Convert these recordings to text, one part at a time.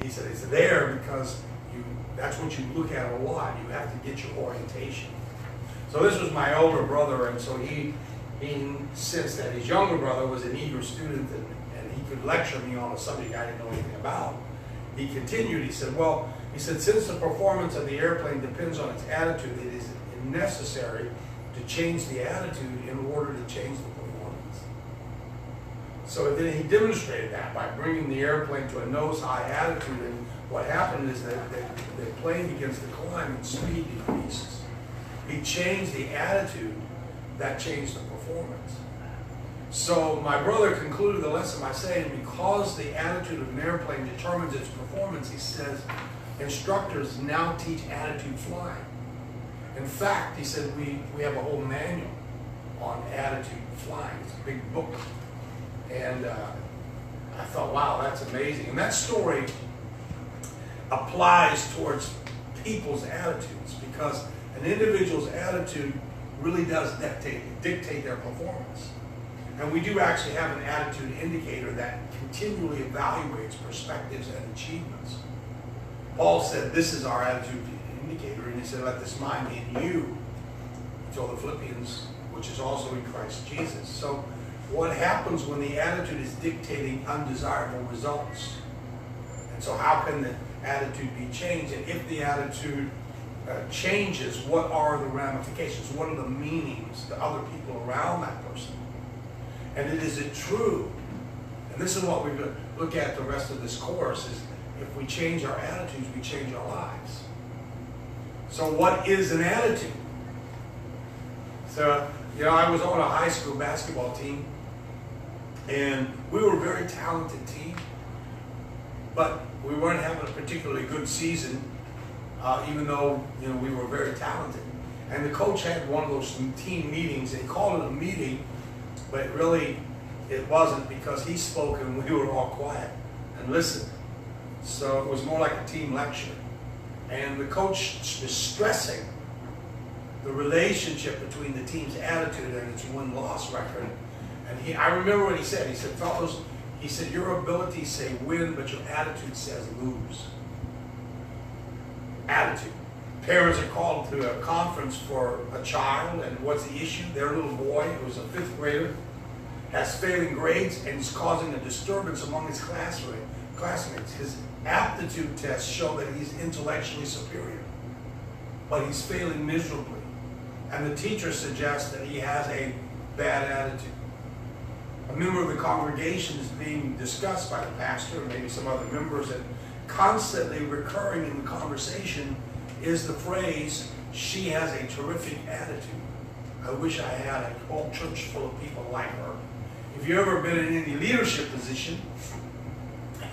he said, it's there because that's what you look at a lot. You have to get your orientation. So this was my older brother, and so he sensed that his younger brother was an eager student and he could lecture me on a subject I didn't know anything about. He continued, he said, since the performance of the airplane depends on its attitude, it is necessary to change the attitude in order to change the performance. So then he demonstrated that by bringing the airplane to a nose-high attitude, and what happened is that the plane begins to climb and speed decreases. He changed the attitude, that changed the performance. So my brother concluded the lesson by saying, because the attitude of an airplane determines its performance, he says, instructors now teach attitude flying. In fact, he said, we have a whole manual on attitude flying. It's a big book. And I thought, wow, that's amazing. And that story applies towards people's attitudes, because an individual's attitude really does dictate their performance. And we do actually have an attitude indicator that continually evaluates perspectives and achievements. Paul said, this is our attitude indicator, and he said, let this mind be in you. He told the Philippians, which is also in Christ Jesus. So what happens when the attitude is dictating undesirable results? And so how can the attitude be changed? And if the attitude changes, what are the ramifications? What are the meanings to other people around that person? And is it true? And this is what we're going to look at the rest of this course, is if we change our attitudes, we change our lives. So what is an attitude? So, I was on a high school basketball team, and we were a very talented team, but we weren't having a particularly good season, even though we were very talented. And the coach had one of those team meetings. They called it a meeting, but it wasn't, because he spoke and we were all quiet and listened. So it was more like a team lecture. And the coach was stressing the relationship between the team's attitude and its win-loss record. And I remember what he said. He said, fellows, he said, your abilities say win, but your attitude says lose. Attitude. Parents are called to a conference for a child, and what's the issue? Their little boy, who's a 5th grader, has failing grades and is causing a disturbance among his classmates. His aptitude tests show that he's intellectually superior, but he's failing miserably. And the teacher suggests that he has a bad attitude. A member of the congregation is being discussed by the pastor and maybe some other members, and constantly recurring in the conversation is the phrase, she has a terrific attitude. I wish I had a whole church full of people like her. If you've ever been in any leadership position,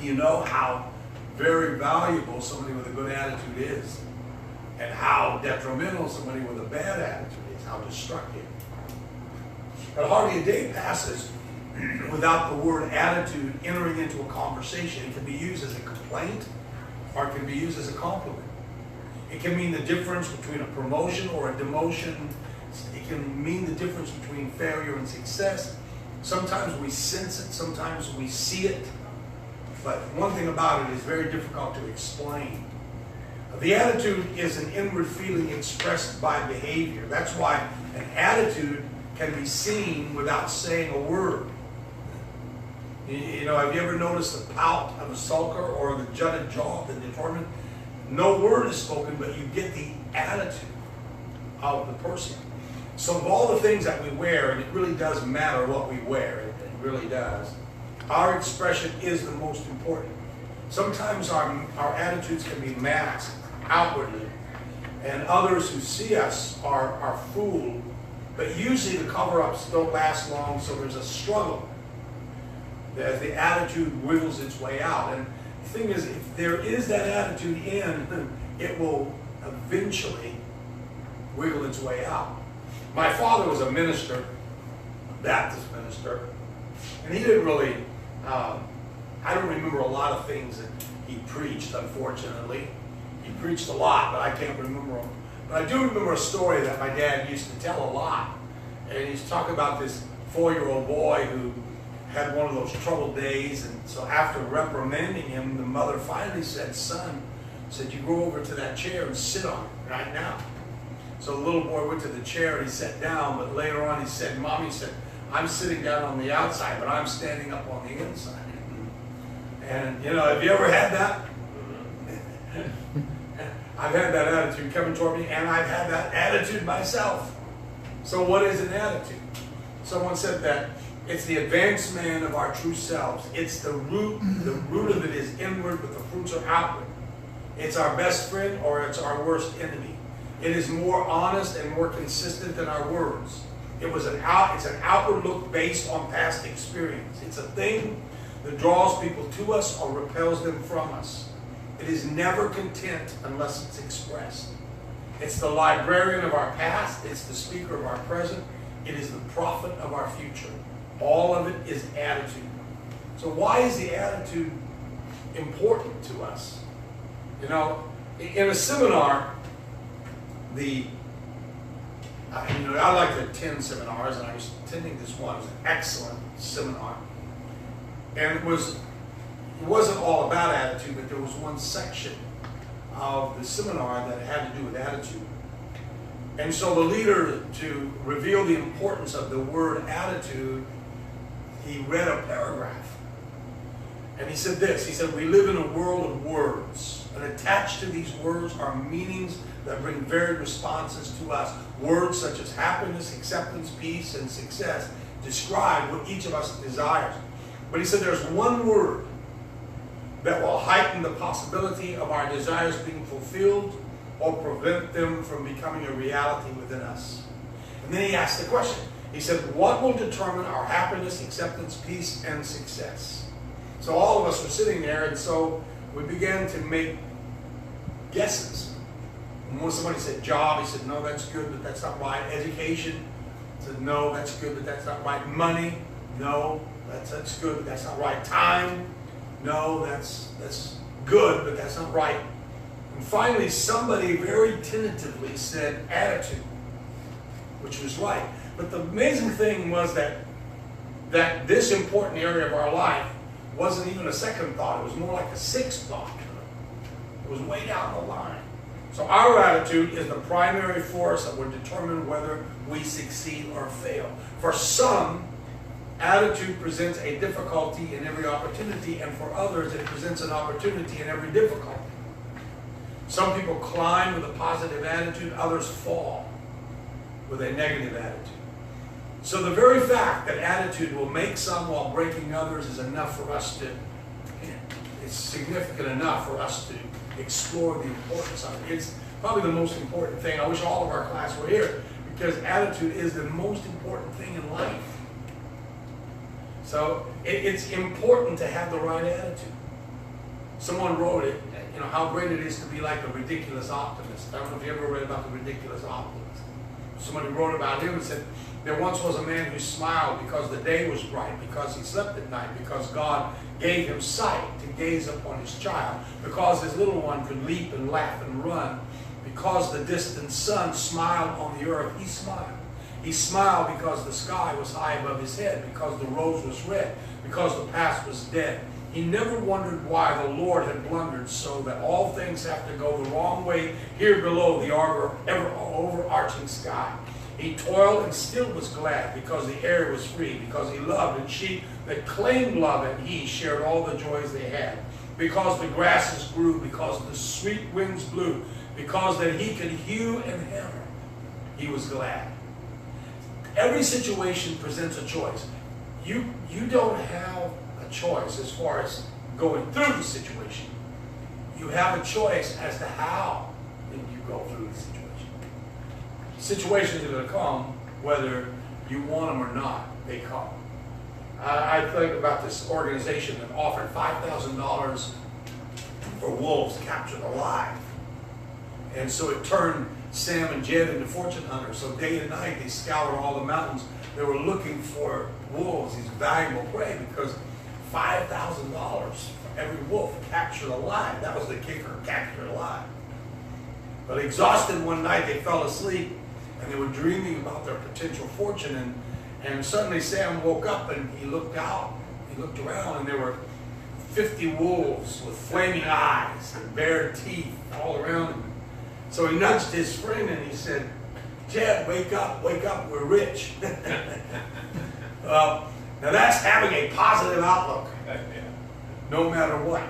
you know how very valuable somebody with a good attitude is, and how detrimental somebody with a bad attitude is, how destructive. But hardly a day passes without the word attitude entering into a conversation. It can be used as a complaint, or it can be used as a compliment. It can mean the difference between a promotion or a demotion. It can mean the difference between failure and success. Sometimes we sense it, sometimes we see it. But one thing about it is very difficult to explain. The attitude is an inward feeling expressed by behavior. That's why an attitude can be seen without saying a word. Have you ever noticed the pout of a sulker or the jutted jaw of the determined? No word is spoken, but you get the attitude of the person. So of all the things that we wear, and it really does matter what we wear, it really does, our expression is the most important. Sometimes our attitudes can be masked outwardly, and others who see us are fooled, but usually the cover-ups don't last long, so there's a struggle as the attitude wiggles its way out. And the thing is, if there is that attitude in, it will eventually wiggle its way out. My father was a minister, a Baptist minister, and he didn't really, I don't remember a lot of things that he preached, unfortunately. He preached a lot, but I can't remember them. But I do remember a story that my dad used to tell a lot. And he's talking about this 4-year-old boy who had one of those troubled days, and so after reprimanding him, the mother finally said, "Son," said, "you go over to that chair and sit on it right now." So the little boy went to the chair and he sat down, but later on he said, "Mommy," said, "I'm sitting down on the outside, but I'm standing up on the inside." And you know, have you ever had that? I've had that attitude coming toward me, and I've had that attitude myself. So what is an attitude? Someone said that it's the advanced man of our true selves. It's the root. The root of it is inward, but the fruits are outward. It's our best friend or it's our worst enemy. It is more honest and more consistent than our words. It's an outward look based on past experience. It's a thing that draws people to us or repels them from us. It is never content unless it's expressed. It's the librarian of our past. It's the speaker of our present. It is the prophet of our future. All of it is attitude. So why is the attitude important to us? You know, in a seminar, I like to attend seminars, and I was attending this one. It was an excellent seminar. And it wasn't all about attitude, but there was one section of the seminar that had to do with attitude. And so the leader, to reveal the importance of the word attitude, he read a paragraph. And he said this, he said, "We live in a world of words, and attached to these words are meanings that bring varied responses to us. Words such as happiness, acceptance, peace, and success describe what each of us desires. But he said there's one word that will heighten the possibility of our desires being fulfilled or prevent them from becoming a reality within us." And then he asked the question. He said, "What will determine our happiness, acceptance, peace, and success?" So all of us were sitting there, and so we began to make guesses. And when somebody said job, he said, "No, that's good, but that's not right." Education, he said, "No, that's good, but that's not right." Money, "No, that's good, but that's not right." Time, "No, that's good, but that's not right." And finally, somebody very tentatively said attitude, which was right. But the amazing thing was that this important area of our life wasn't even a second thought. It was more like a sixth thought. It was way down the line. So our attitude is the primary force that will determine whether we succeed or fail. For some, attitude presents a difficulty in every opportunity, and for others, it presents an opportunity in every difficulty. Some people climb with a positive attitude, others fall with a negative attitude. So the very fact that attitude will make some while breaking others is enough for us to, it's significant enough for us to explore the importance of it. It's probably the most important thing. I wish all of our class were here, because attitude is the most important thing in life. So it's important to have the right attitude. Someone wrote it, you know, how great it is to be like a ridiculous optimist. I don't know if you ever read about the ridiculous optimist. Somebody wrote about him and said, there once was a man who smiled because the day was bright, because he slept at night, because God gave him sight to gaze upon his child, because his little one could leap and laugh and run, because the distant sun smiled on the earth, he smiled. He smiled because the sky was high above his head, because the rose was red, because the past was dead. He never wondered why the Lord had blundered so that all things have to go the wrong way here below the ever overarching sky. He toiled and still was glad because the air was free, because he loved, and she that claimed love and he shared all the joys they had, because the grasses grew, because the sweet winds blew, because that he could hew and hammer. He was glad. Every situation presents a choice. You don't have a choice as far as going through the situation. You have a choice as to how you go through the situation. Situations are going to come whether you want them or not. They come. I think about this organization that offered $5,000 for wolves captured alive. And so it turned Sam and Jed into fortune hunters. So day and night they scoured all the mountains. They were looking for wolves, these valuable prey, because $5,000 for every wolf captured alive. That was the kicker, captured alive. But exhausted one night, they fell asleep and they were dreaming about their potential fortune. And suddenly Sam woke up and he looked out he looked around and there were 50 wolves with flaming eyes and bare teeth all around him. So he nudged his friend and he said, Jed, wake up, we're rich. Now that's having a positive outlook, no matter what.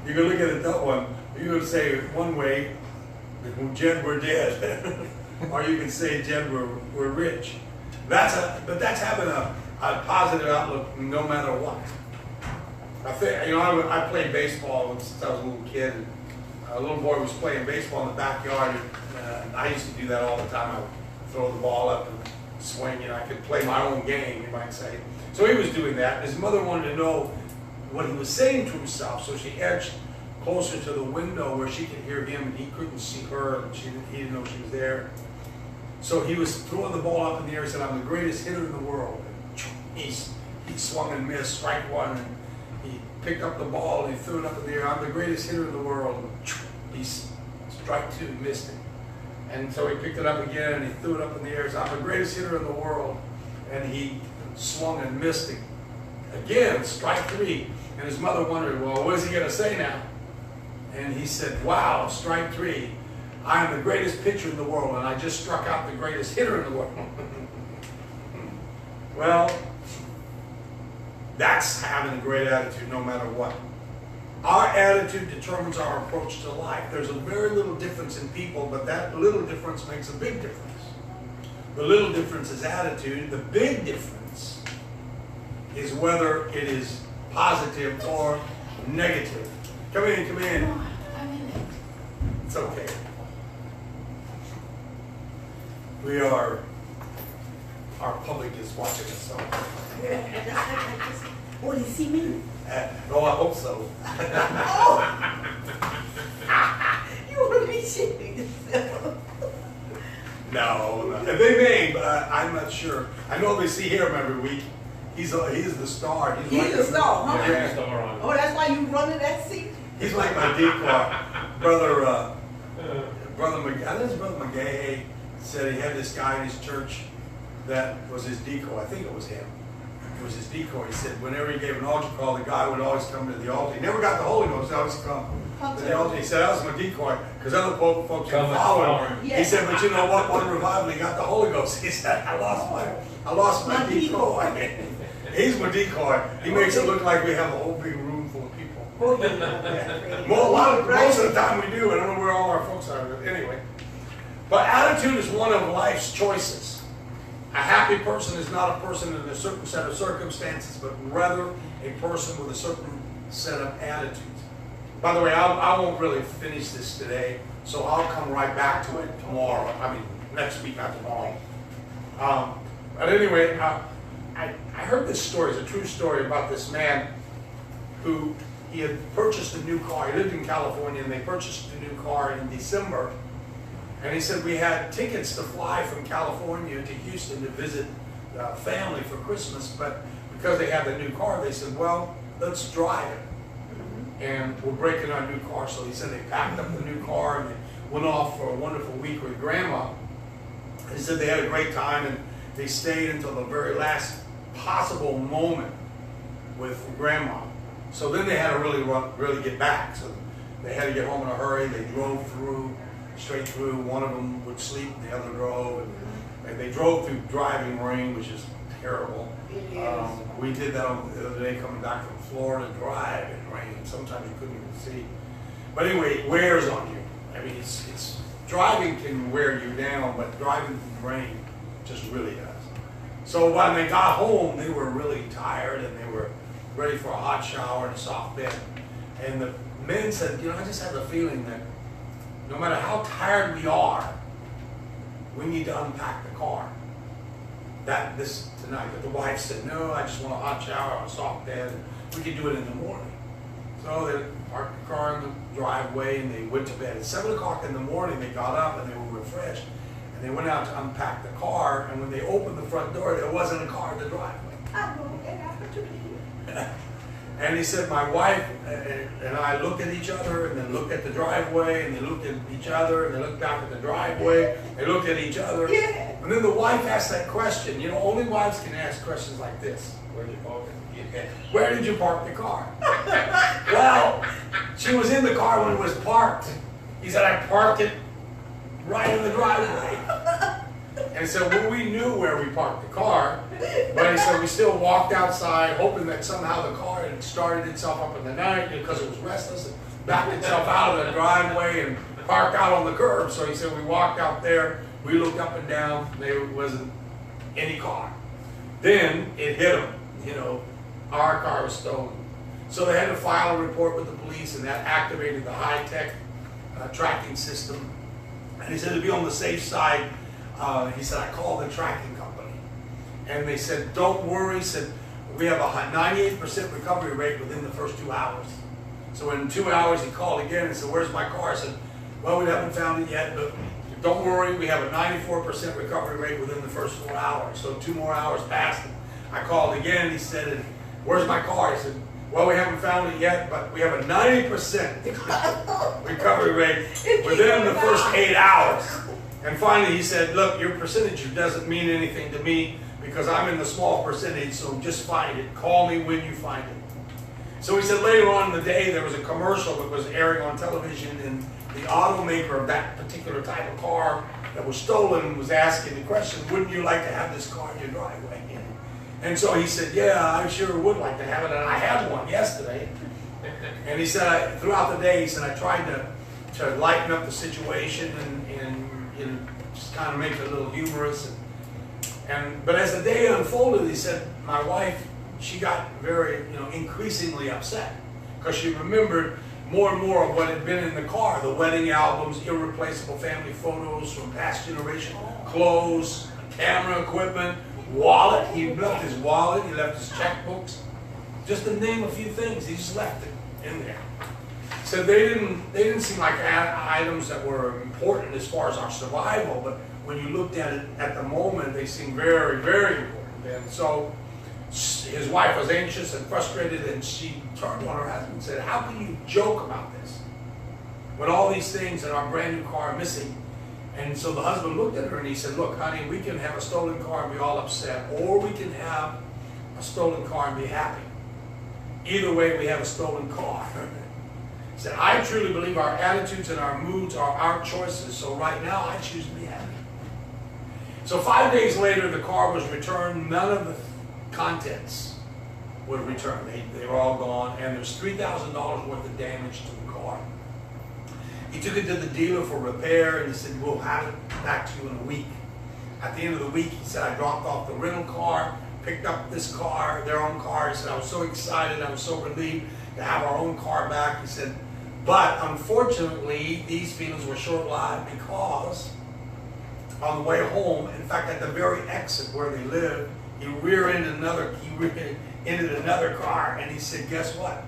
You can look at it that one. You can say one way, Jed, we're dead. Or you can say, Jed, we're rich. But that's having a positive outlook no matter what. I think, you know, I played baseball since I was a little kid. And a little boy was playing baseball in the backyard. And I used to do that all the time. I would throw the ball up and swing, and I could play my own game, you might say. So he was doing that. His mother wanted to know what he was saying to himself, so she edged closer to the window where she could hear him, and he couldn't see her, and he didn't know she was there. So he was throwing the ball up in the air and said, I'm the greatest hitter in the world. And he swung and missed, strike one, and he picked up the ball and he threw it up in the air. I'm the greatest hitter in the world. And he strike two, he missed it. And so he picked it up again and he threw it up in the air. So I'm the greatest hitter in the world. And he swung and missed it. Again, strike three. And his mother wondered, well, what is he going to say now? And he said, wow, strike three. I am the greatest pitcher in the world, and I just struck out the greatest hitter in the world. Well, that's having a great attitude no matter what. Our attitude determines our approach to life. There's a very little difference in people, but that little difference makes a big difference. The little difference is attitude. The big difference is whether it is positive or negative. Come in, come in. No, I'm in it. It's okay. Our public is watching us, so. Oh, they see me? Oh, I hope so. Oh! You want to be shitting yourself? No. They may, but I'm not sure. I know they see him every week. He's the star. He's like the star, huh? Yeah. Oh, that's why you running that seat? He's like my decoy. Brother McGay, I think his brother McGay said he had this guy in his church that was his decoy. I think it was him. It was his decoy. He said whenever he gave an altar call, the guy would always come to the altar. He never got the Holy Ghost. He always come to the altar. He said, that was my decoy, because other folks would follow him. He said, but you know what? One revival, he got the Holy Ghost. He said, I lost my decoy. He's my decoy. He makes it look like we have a whole big room full of people. Oh, yeah. Most of the time we do. I don't know where all our folks are. But anyway. But attitude is one of life's choices. A happy person is not a person in a certain set of circumstances, but rather a person with a certain set of attitudes. By the way, I won't really finish this today, so I'll come right back to it tomorrow. I mean, next week, not tomorrow. But anyway, I heard this story. It's a true story about this man who he had purchased a new car. He lived in California, and they purchased a new car in December. And he said, we had tickets to fly from California to Houston to visit family for Christmas, but because they had the new car, they said, well, let's drive it. And we're breaking our new car. So he said they packed up the new car and they went off for a wonderful week with Grandma. And he said they had a great time, and they stayed until the very last possible moment with Grandma. So then they had to really get back. So they had to get home in a hurry. They drove straight through. One of them would sleep, and the other drove. And they drove through driving rain, which is terrible. We did that on the other day coming back from Florida, drive in rain. Sometimes you couldn't even see. But anyway, it wears on you. I mean, it's driving can wear you down, but driving in rain just really does. So when they got home, they were really tired, and they were ready for a hot shower and a soft bed. And the men said, you know, I just have a feeling that no matter how tired we are, we need to unpack the car. This tonight. But the wife said, no, I just want a hot shower and a soft bed. We could do it in the morning. So they parked the car in the driveway, and they went to bed. At 7 o'clock in the morning, they got up and they were refreshed. And they went out to unpack the car, and when they opened the front door, there wasn't a car in the driveway. And he said, my wife and I looked at each other, and then looked at the driveway, and they looked at each other, and they looked back at the driveway, they looked at each other. Yeah. And then the wife asked that question. You know, only wives can ask questions like this. Where did you park it? Where did you park the car? Well, she was in the car when it was parked. He said, I parked it right in the driveway. And so we knew where we parked the car, but he said we still walked outside hoping that somehow the car had started itself up in the night because it was restless and backed itself out of the driveway and parked out on the curb. So he said we walked out there, we looked up and down, there wasn't any car. Then it hit them, you know, our car was stolen. So they had to file a report with the police, and that activated the high-tech tracking system. And he said to be on the safe side, he said, I called the tracking company. And they said, don't worry, he said, we have a 98% recovery rate within the first 2 hours. So in 2 hours he called again and said, where's my car? I said, well, we haven't found it yet, but don't worry, we have a 94% recovery rate within the first 4 hours. So 2 more hours passed. I called again, he said, where's my car? I said, well, we haven't found it yet, but we have a 90% recovery rate within the first 8 hours. And finally he said, look, your percentage doesn't mean anything to me because I'm in the small percentage, so just find it. Call me when you find it. So he said later on in the day there was a commercial that was airing on television, and the automaker of that particular type of car that was stolen was asking the question, wouldn't you like to have this car in your driveway? And so he said, yeah, I sure would like to have it, and I had one yesterday. And he said, throughout the day, he said, I tried to lighten up the situation and you know, just kind of make it a little humorous. But as the day unfolded, he said, my wife, she got very, you know, increasingly upset because she remembered more and more of what had been in the car, the wedding albums, irreplaceable family photos from past generation, clothes, camera equipment, wallet. He left his wallet, he left his checkbooks, just to name a few things. He just left it in there. So they didn't seem like items that were important as far as our survival, but when you looked at it at the moment, they seemed very, very important. And so his wife was anxious and frustrated, and she turned on her husband and said, how can you joke about this when all these things in our brand new car are missing? And so the husband looked at her and he said, look, honey, we can have a stolen car and be all upset, or we can have a stolen car and be happy. Either way, we have a stolen car. He said, I truly believe our attitudes and our moods are our choices, so right now I choose to be happy. So 5 days later, the car was returned. None of the contents were returned. They were all gone, and there's $3,000 worth of damage to the car. He took it to the dealer for repair, and he said, we'll have it back to you in a week. At the end of the week, he said, I dropped off the rental car, picked up this car, their own car. He said, I was so excited, I was so relieved to have our own car back. He said, but unfortunately, these feelings were short-lived because on the way home, in fact, at the very exit where they lived, he rear-ended another car, and he said, guess what?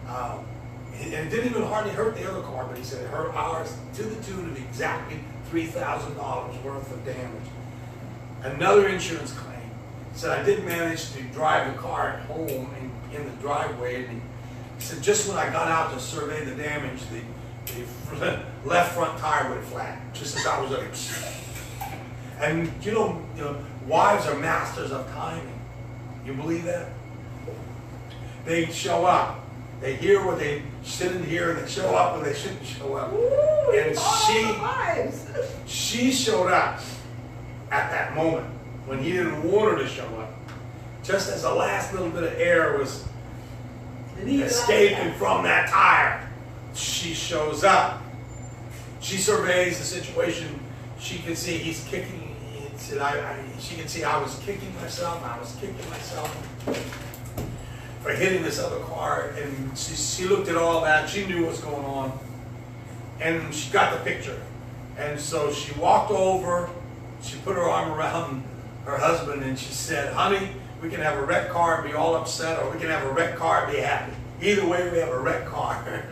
And it didn't even hardly hurt the other car, but he said it hurt ours to the tune of exactly $3,000 worth of damage. Another insurance claim. He said, I did manage to drive the car at home in the driveway, and he said, just when I got out to survey the damage, the left front tire went flat, just as I was like, and you know, wives are masters of timing. You believe that? They show up. They hear what they shouldn't hear, and they show up when they shouldn't show up. Ooh, And she showed up at that moment when he didn't want her to show up. Just as the last little bit of air was escaping from that tire, she shows up. She surveys the situation. She can see he's kicking. She can see I was kicking myself. I was kicking myself for hitting this other car, and she looked at all that. She knew what was going on, and she got the picture. And so she walked over, she put her arm around her husband, and she said, honey, we can have a wrecked car and be all upset, or we can have a wrecked car and be happy. Either way, we have a wrecked car.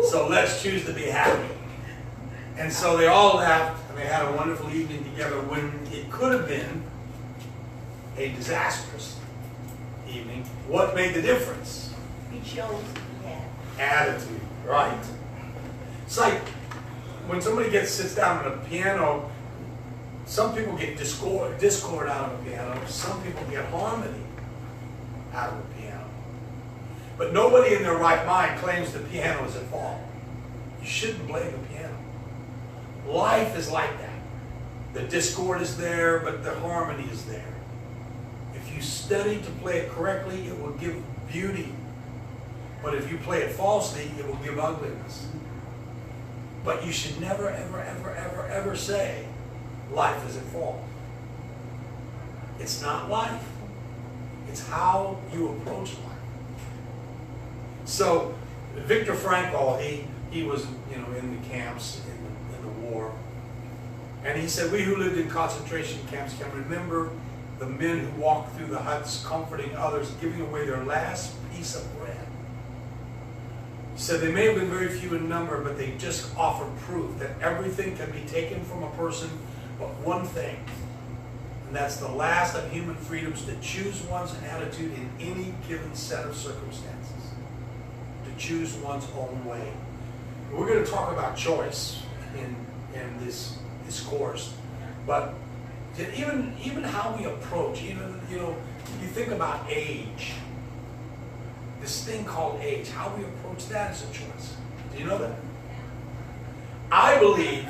So let's choose to be happy. And so they all laughed, and they had a wonderful evening together when it could have been a disastrous evening. What made the difference? It shows he had Attitude, right. It's like when somebody sits down at a piano, some people get discord out of a piano, some people get harmony out of a piano. But nobody in their right mind claims the piano is at fault. You shouldn't blame the piano. Life is like that. The discord is there, but the harmony is there. If you study to play it correctly, it will give beauty. But if you play it falsely, it will give ugliness. But you should never, ever, ever, ever, ever say life is at fault. It's not life. It's how you approach life. So Viktor Frankl, he was in the camps in the war, and he said, "We who lived in concentration camps can remember the men who walked through the huts, comforting others, giving away their last piece of bread." He said they may have been very few in number, but they just offered proof that everything can be taken from a person but one thing, and that's the last of human freedoms, to choose one's attitude in any given set of circumstances, to choose one's own way. We're going to talk about choice in this course, but even how we approach, you think about age. This thing called age, how we approach that is a choice. Do you know that? I believe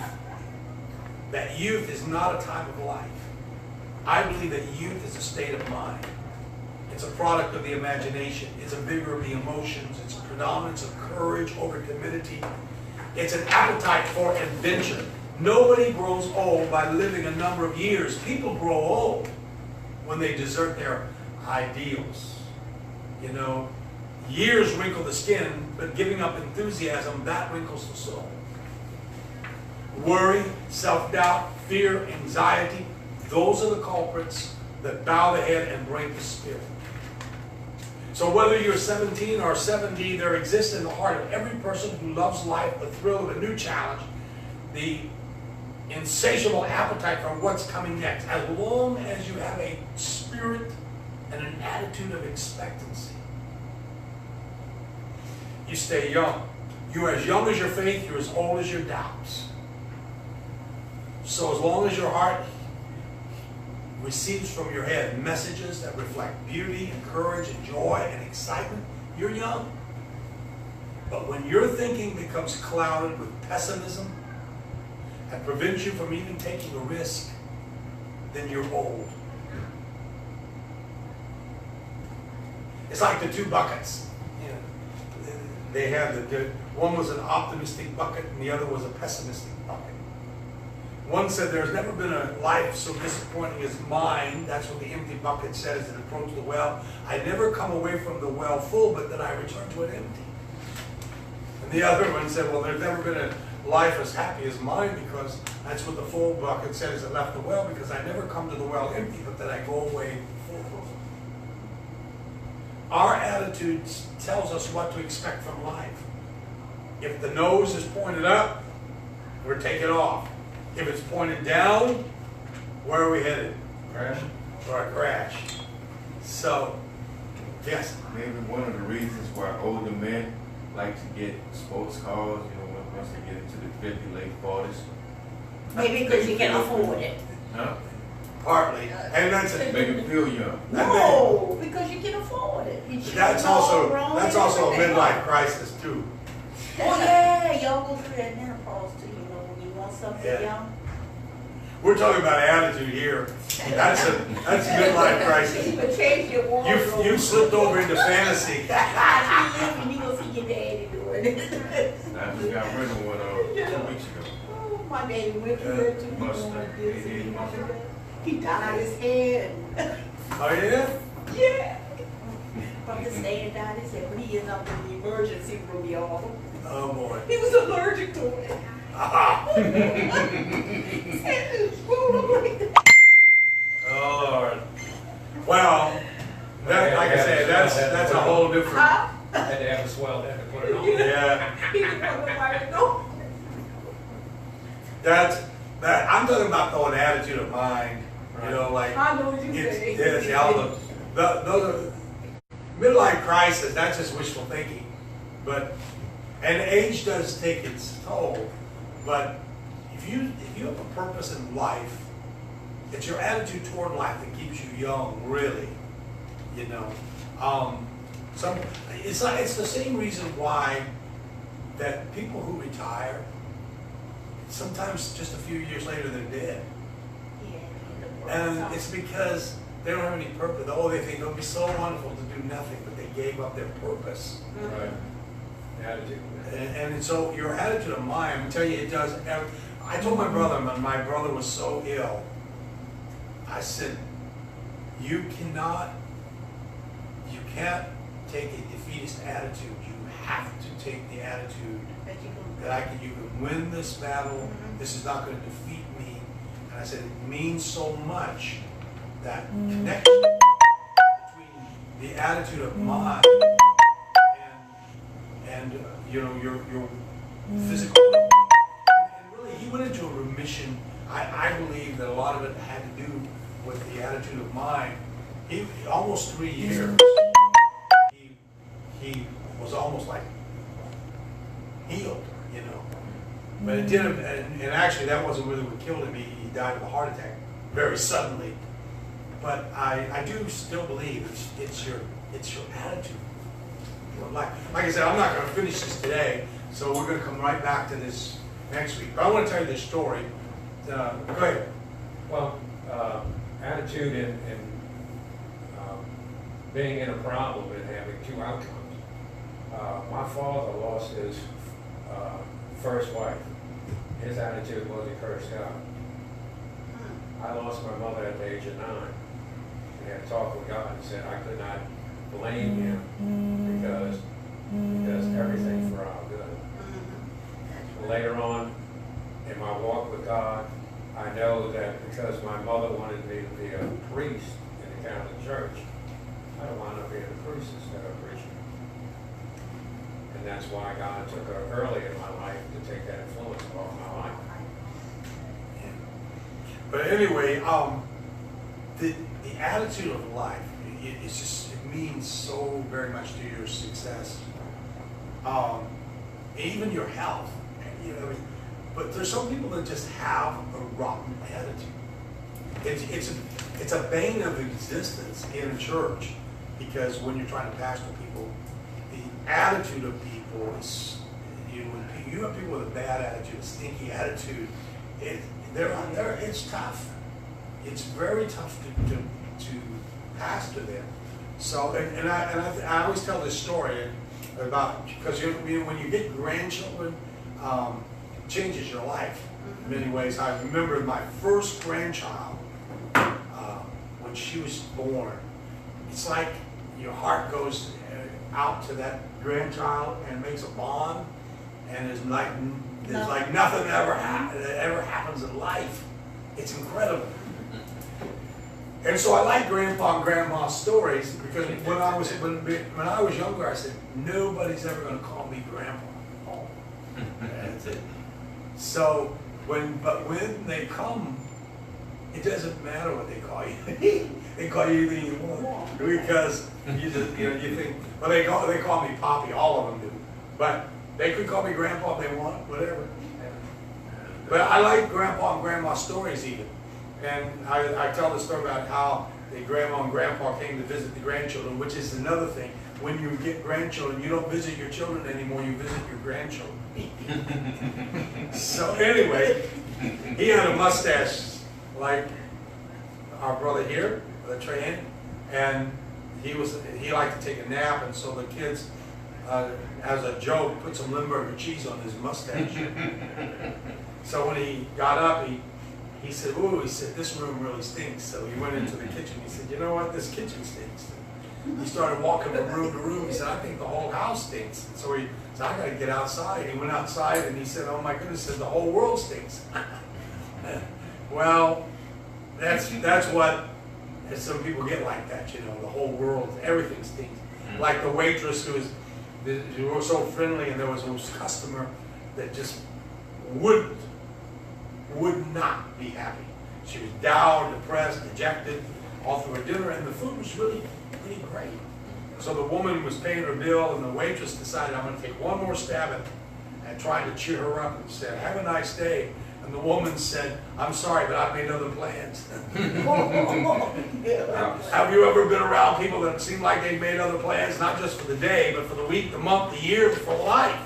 that youth is not a time of life. I believe that youth is a state of mind. It's a product of the imagination. It's a vigor of the emotions. It's a predominance of courage over timidity. It's an appetite for adventure. Nobody grows old by living a number of years. People grow old when they desert their ideals. Years wrinkle the skin, but giving up enthusiasm, that wrinkles the soul. Worry, self-doubt, fear, anxiety, those are the culprits that bow the head and break the spirit. So whether you're 17 or 70, there exists in the heart of every person who loves life the thrill of a new challenge, the insatiable appetite for what's coming next, as long as you have a spirit and an attitude of expectancy. You stay young. You're as young as your faith, you're as old as your doubts. So as long as your heart receives from your head messages that reflect beauty and courage and joy and excitement, you're young. But when your thinking becomes clouded with pessimism and prevents you from even taking a risk, then you're old. It's like the two buckets. They have one was an optimistic bucket and the other was a pessimistic bucket. One said, "There's never been a life so disappointing as mine." That's what the empty bucket says that approached the well. "I never come away from the well full, but then I return to it empty." And the other one said, "Well, there's never been a life as happy as mine, because that's what the full bucket says that left the well, because I never come to the well empty, but then I go away full." Our attitude tells us what to expect from life. If the nose is pointed up, we're taking off. If it's pointed down, where are we headed? Crash. For a crash. So, yes. Maybe one of the reasons why older men like to get sports cars, once they get into the 50, late 40s. Maybe because you can afford it. Huh? Partly. And that's it. Make them feel young. No, because you can afford it. You That's also a midlife crisis too. Oh yeah, y'all go through that menopause too, when you want something young. We're talking about attitude here. That's a midlife crisis. You can change your wardrobe. You slipped over into fantasy. And you gonna see your daddy doing it. I just got rid of one 2 weeks ago. Oh, my daddy went through that too. Mustard. He dyed his hair. Oh yeah? Yeah. From the state dyed his hair, but he is up in the emergency room, y'all. Oh boy. He was allergic to it. Aha. Oh Lord. Well, that, like I said, that's a whole different. Huh? Had to have a swell head to put it on. Yeah. He didn't want nobody to know. That I'm talking about though an attitude of mind. Like I know what you say. yes, all those midlife crisis, that's just wishful thinking. And age does take its toll, but if you have a purpose in life, it's your attitude toward life that keeps you young, really. You know, it's the same reason why that people who retire, sometimes just a few years later they're dead. And it's because they don't have any purpose. Oh, they think it'll be so wonderful to do nothing, but they gave up their purpose. Right. Attitude. And so your attitude of mind, I tell you, it does. I told my brother, when my brother was so ill, I said, you can't take a defeatist attitude. You have to take the attitude that you can win this battle. This is not going to defeat me. And I said, it means so much, that connection between the attitude of mind and your physical. And really, he went into a remission. I believe that a lot of it had to do with the attitude of mind. He almost 3 years. He was almost like healed, you know. But it didn't, and actually that wasn't really what killed him. He died of a heart attack very suddenly. But I do still believe it's your attitude. Like I said, I'm not going to finish this today, so we're going to come right back to this next week. But I want to tell you this story. Go ahead. Well, attitude and being in a problem and having two outcomes. My father lost his first wife. His attitude was he cursed God. I lost my mother at the age of 9. And had a talk with God and said I could not blame him because he does everything for our good. Later on in my walk with God, I know that because my mother wanted me to be a priest in the Catholic Church, I don't want to be a priest instead of a preacher. And that's why God took her early in my life to take that influence off my life. But anyway, the attitude of life, it means so very much to your success. Even your health, you know. But there's some people that just have a rotten attitude. It's a bane of existence in a church, because when you're trying to pastor people, the attitude of people is, when you have people with a bad attitude, a stinky attitude, it's tough. It's very tough to pastor them. So, and I always tell this story about, because when you get grandchildren, changes your life in many ways. I remember my first grandchild, when she was born. It's like your heart goes out to that grandchild and makes a bond, and there's like nothing that ever happens in life. It's incredible. And so I like Grandpa and Grandma's stories, because when I was younger, I said, nobody's ever going to call me Grandpa. That's it. So when they come, it doesn't matter what they call you. They call you anything you want, because you think, well, they call me Poppy. All of them do, but they could call me Grandpa if they want, whatever. But I like Grandpa and Grandma's stories even. And I tell the story about how the Grandma and Grandpa came to visit the grandchildren, which is another thing. When you get grandchildren, you don't visit your children anymore, you visit your grandchildren. So anyway, he had a mustache like our brother here, the Train, and he liked to take a nap, and so the kids, as a joke, put some Limburger cheese on his mustache. So when he got up, he said, ooh, this room really stinks. So he went into the kitchen. He said, you know what, this kitchen stinks. He started walking from room to room. He said, I think the whole house stinks. And so he said, I got to get outside. He went outside and he said, oh my goodness, the whole world stinks. Well, that's what some people get like that, the whole world, everything stinks. Like the waitress who was so friendly, and there was a customer that just would not be happy. She was down, depressed, dejected all through her dinner, and the food was really, really great. So the woman was paying her bill, and the waitress decided, I'm gonna take one more stab at trying to cheer her up, and said, have a nice day. And the woman said, I'm sorry, but I've made other plans. Have you ever been around people that seem like they've made other plans, not just for the day, but for the week, the month, the year, for life?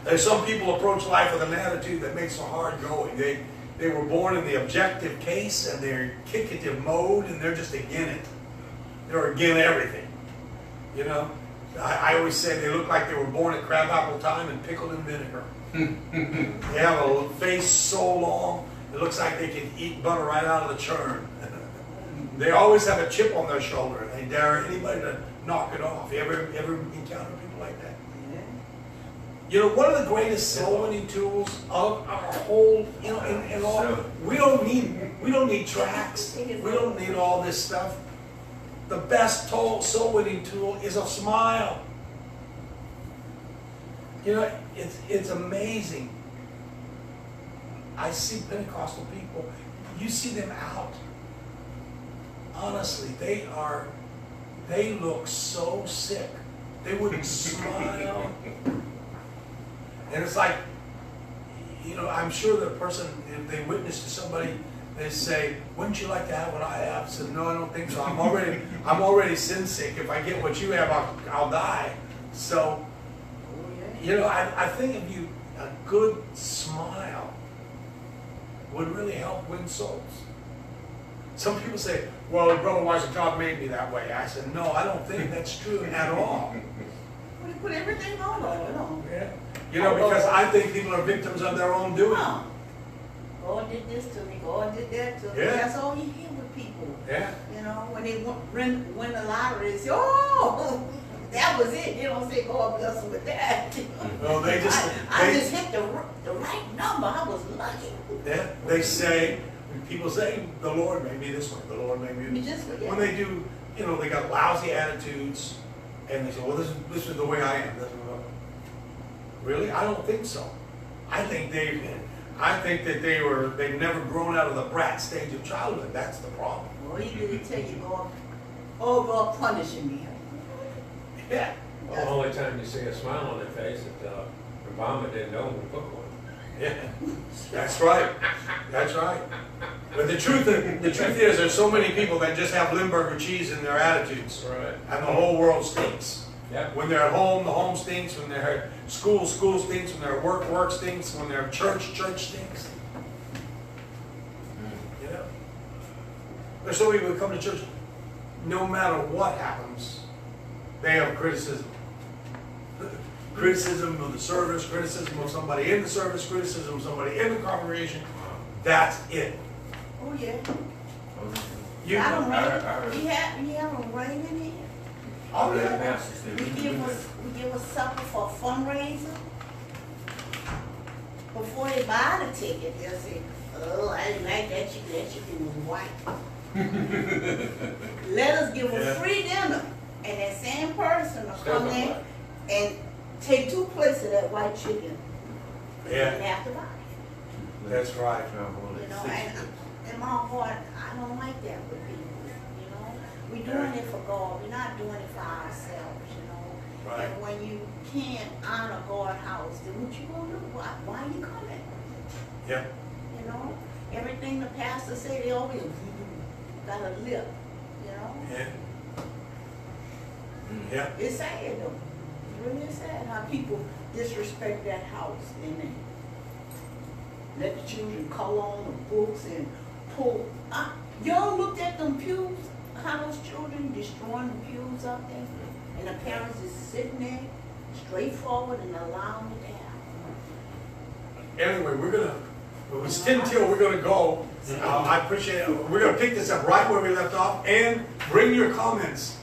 There's some people approach life with an attitude that makes it hard going. They were born in the objective case, and they're kickative mode, and they're just again it. They're again everything. You know? I always say they look like they were born at crabapple time and pickled in vinegar. They have a face so long, it looks like they can eat butter right out of the churn. They always have a chip on their shoulder, and they dare anybody to knock it off. You ever encounter people like that? Yeah. You know, one of the greatest soul winning tools of our whole, you know, in all, we don't need tracks. We don't need all this stuff. The best soul winning tool is a smile. You know, it's amazing. I see Pentecostal people, you see them out. Honestly, they look so sick. They wouldn't smile. And it's like, you know, I'm sure the person, if they witness to somebody, they say, wouldn't you like to have what I have? I said, no, I don't think so. I'm already sin sick. If I get what you have, I'll die. So, you know, I think if you, a good smile would really help win souls. Some people say, well, Brother Weiser, God made me that way. I said, no, I don't think that's true at all. We put everything on, Yeah. You know, because I think people are victims of their own doing. God did this to me, God did that to me. Yeah. That's all you hear with people. Yeah. You know, when they win the lottery, they say, oh, that was it. They don't say, God bless them with that. No, they just... I just hit the right number. I was lucky. Yeah, they say, people say, the Lord made me this way, the Lord made me this way. When they do, you know, they got lousy attitudes, and they say, well, this is the way I am. Really? I don't think so. I think that they've never grown out of the brat stage of childhood. That's the problem. Well, he didn't tell you, God punishing me. Yeah. Well, the only time you see a smile on their face is Obama didn't know when to put one. Yeah. That's right. That's right. But the truth is, there's so many people that just have Limburger cheese in their attitudes. Right. And the whole world stinks. Yep. When they're at home, the home stinks. When they're at school stinks. When they're at work stinks. When they're at church stinks. You know? There's so many people who come to church, no matter what happens, they have criticism. Criticism of the service, criticism of somebody in the service, criticism of somebody in the congregation. That's it. Oh, yeah. You I don't I we have a rain in here. Oh, yeah. pastors, they We give a supper for a fundraiser. Before they buy the ticket, they'll say, oh, I didn't like that chicken was white. Let us give a free dinner. And that same person will come there and take 2 plates of that white chicken. Yeah. And have to buy it. That's right. You know, and in my heart, I don't like that with people. You know, we're doing it for God. We're not doing it for ourselves. You know, Right. and when you can't honor God's house, then what you gonna do? Why you coming? Yeah. You know, everything the pastor say, they always got a lip. You know, Yeah. Yeah. it's sad though. It's really sad how people disrespect that house and they let the children call on the books and pull. Y'all looked at them pews, how those children destroying the pews out there, and the parents is sitting there straightforward and allowing it to happen. Anyway, it's 10 till we're gonna go. I appreciate it. We're gonna pick this up right where we left off, and bring your comments.